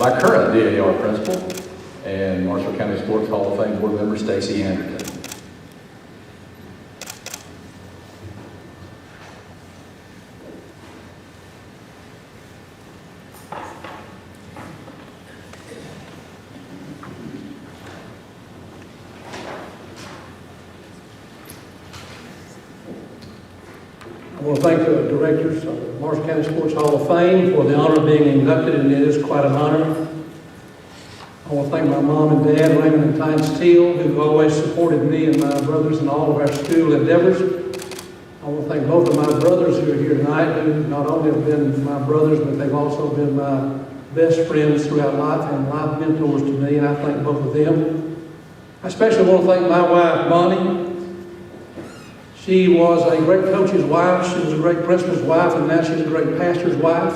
our current DAR principal and Marshall County Sports Hall of Fame board member Stacy Anderton. I want to thank the directors of the Marshall County Sports Hall of Fame for the honor of being inducted, and it is quite an honor. I want to thank my mom and dad, Raymond and Tynes Teal, who've always supported me and my brothers in all of our school endeavors. I want to thank both of my brothers who are here tonight, who not only have been my brothers, but they've also been my best friends throughout life and life mentors to me, and I thank both of them. I especially want to thank my wife, Bonnie. She was a great coach's wife, she was a great principal's wife, and now she's a great pastor's wife.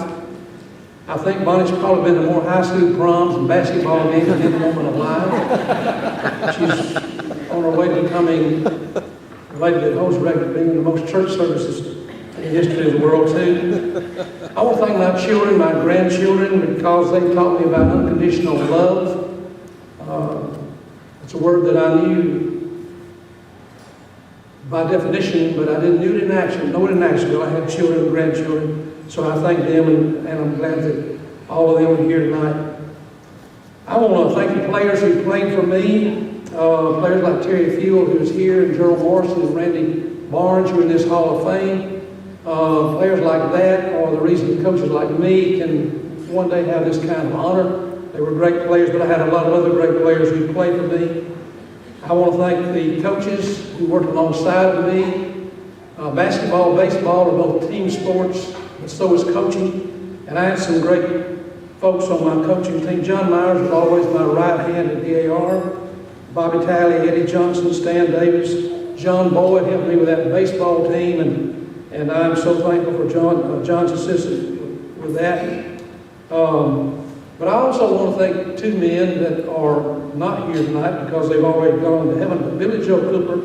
I think Bonnie's probably been to more high school proms and basketball games than any woman alive. She's on her way to becoming the lady that holds the record, being in the most church services in the history of the world, too. I want to thank my children, my grandchildren, because they've taught me about unconditional love. It's a word that I knew by definition, but I didn't know it in action. Well, I had children and grandchildren, so I thank them, and I'm glad that all of them are here tonight. I want to thank the players who played for me, players like Terry Field, who's here, and Gerald Morrison and Randy Barnes, who are in this Hall of Fame. Players like that are the reason coaches like me can one day have this kind of honor. They were great players, but I had a lot of other great players who played for me. I want to thank the coaches who worked alongside of me. Basketball, baseball are both team sports, but so is coaching. And I had some great folks on my coaching team. John Myers was always my right hand at DAR. Bobby Talley, Eddie Johnson, Stan Davis, John Boyd helped me with that baseball team, and I'm so thankful for John's assistance with that. But I also want to thank two men that are not here tonight because they've already gone to heaven, but Billy Joe Cooper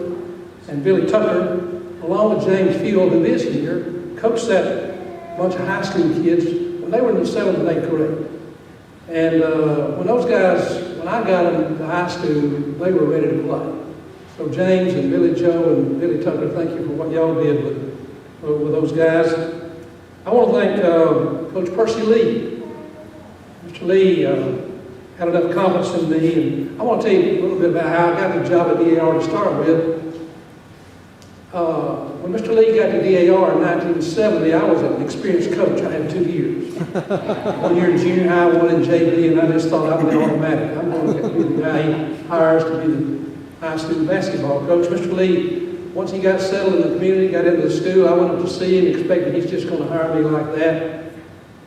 and Billy Tucker, along with James Field, who is here, coached that bunch of high school kids when they were in the 7th and 8th grade. And when I got them to high school, they were ready to play. So James and Billy Joe and Billy Tucker, thank you for what y'all did with those guys. I want to thank Coach Percy Lee. Mr. Lee had enough confidence in me, and I want to tell you a little bit about how I got the job at DAR to start with. When Mr. Lee got to DAR in 1970, I was an experienced coach. I had 2 years. 1 year in junior high, 1 in JV, and I just thought I'd be automatic. I'm going to be the guy he hires to be the high school basketball coach. Mr. Lee, once he got settled in the community, got into the school, I went up to see him, expecting he's just going to hire me like that.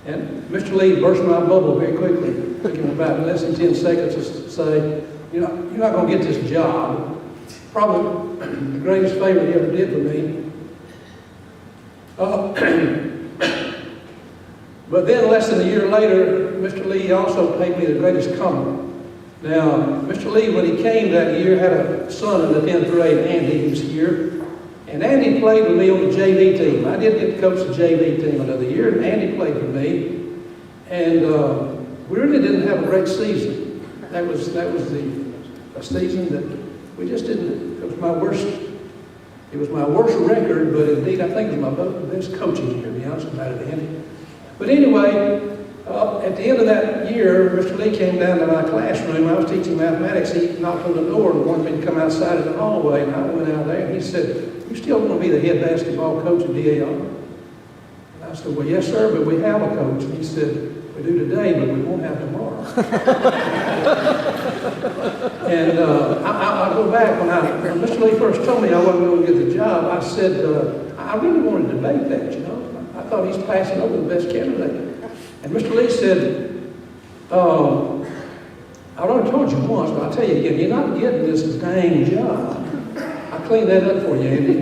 And Mr. Lee burst my bubble very quickly. It took him about less than 10 seconds to say, you're not going to get this job. Probably the greatest favor he ever did for me. But then less than a year later, Mr. Lee also paid me the greatest compliment. Now, Mr. Lee, when he came that year, had a son in the 10th grade, Andy, who's here. And Andy played with me on the JV team. I did get to coach the JV team another year, and Andy played with me. And we really didn't have a great season. That was a season that we just didn't. It was my worst record, but indeed I think it was my best coaching year, to be honest about it, Andy. But anyway, at the end of that year, Mr. Lee came down to my classroom. I was teaching mathematics. He knocked on the door and wanted me to come outside in the hallway, and I went out there, and he said, you still want to be the head basketball coach at DAR? And I said, well, yes, sir, but we have a coach. And he said, we do today, but we won't have tomorrow. And I'll go back. When Mr. Lee first told me I wasn't going to get the job, I said, I really want to debate that, I thought he's passing over the best candidate. And Mr. Lee said, I already told you once, but I'll tell you again, you're not getting this dang job. I'll clean that up for you, Andy.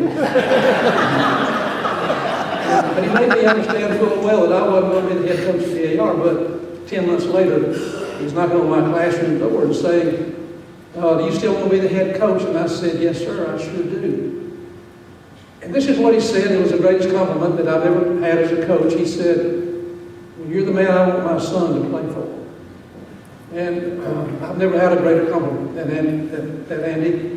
But he made me understand full well that I wasn't going to be the head coach of the DAR, but 10 months later, he was knocking on my classroom door and saying, do you still want to be the head coach? And I said, yes, sir, I sure do. And this is what he said. It was the greatest compliment that I've ever had as a coach. He said, well, you're the man I want my son to play for. And I've never had a greater compliment than Andy.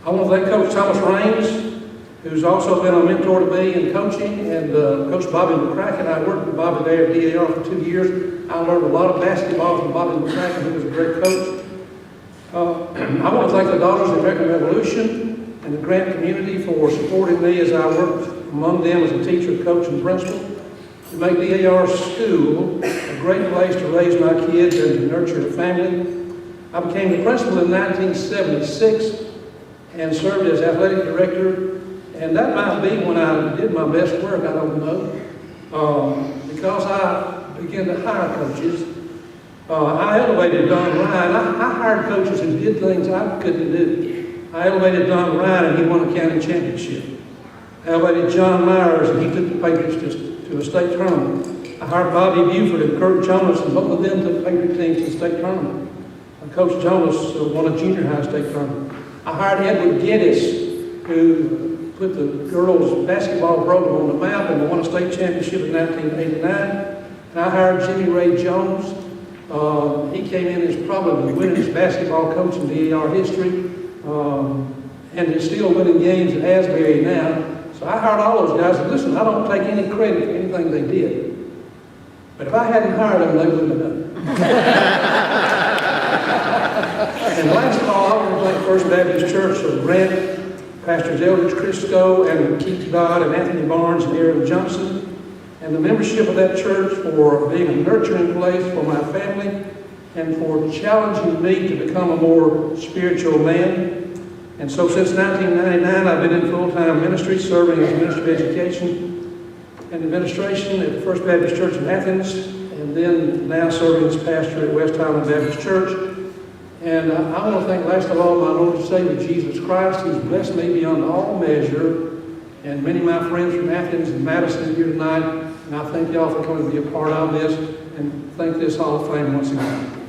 I want to thank Coach Thomas Raines, who's also been a mentor to me in coaching, and Coach Bobby McCracken. I worked with Bobby there at DAR for 2 years. I learned a lot of basketball from Bobby McCracken, who was a great coach. I want to thank the Daughters of the American Revolution and the Grant community for supporting me as I worked among them as a teacher, coach, and principal to make DAR School a great place to raise my kids and to nurture a family. I became the principal in 1976 and served as athletic director, and that might be when I did my best work, I don't know, because I began to hire coaches. I elevated Don Ryan. I hired coaches who did things I couldn't do. I elevated Don Ryan, and he won a county championship. I elevated John Myers, and he took the Patriots to a state tournament. I hired Bobby Buford and Kurt Jonas, and both of them took Patriot teams to the state tournament. Coach Jonas won a junior high state tournament. I hired Edward Geddes, who put the girls' basketball program on the map and won a state championship in 1989. And I hired Jimmy Ray Jones. He came in as probably the winningest basketball coach in DAR history, and is still winning games at Asbury now. So I hired all those guys, and listen, I don't take any credit for anything they did. But if I hadn't hired them, they wouldn't have done it. And last of all, I want to thank First Baptist Church of Grant, Pastors Eldridge Crisco and Keith Dodd and Anthony Barnes and Aaron Johnson, and the membership of that church for being a nurturing place for my family and for challenging me to become a more spiritual man. And so since 1999, I've been in full-time ministry, serving as Minister of Education and Administration at the First Baptist Church in Athens, and then now serving as pastor at West Highland Baptist Church. And I want to thank, last of all, my Lord and Savior, Jesus Christ, who's blessed me beyond all measure, and many of my friends from Athens and Madison here tonight. And I thank y'all for coming to be a part of this, and thank this Hall of Fame once again.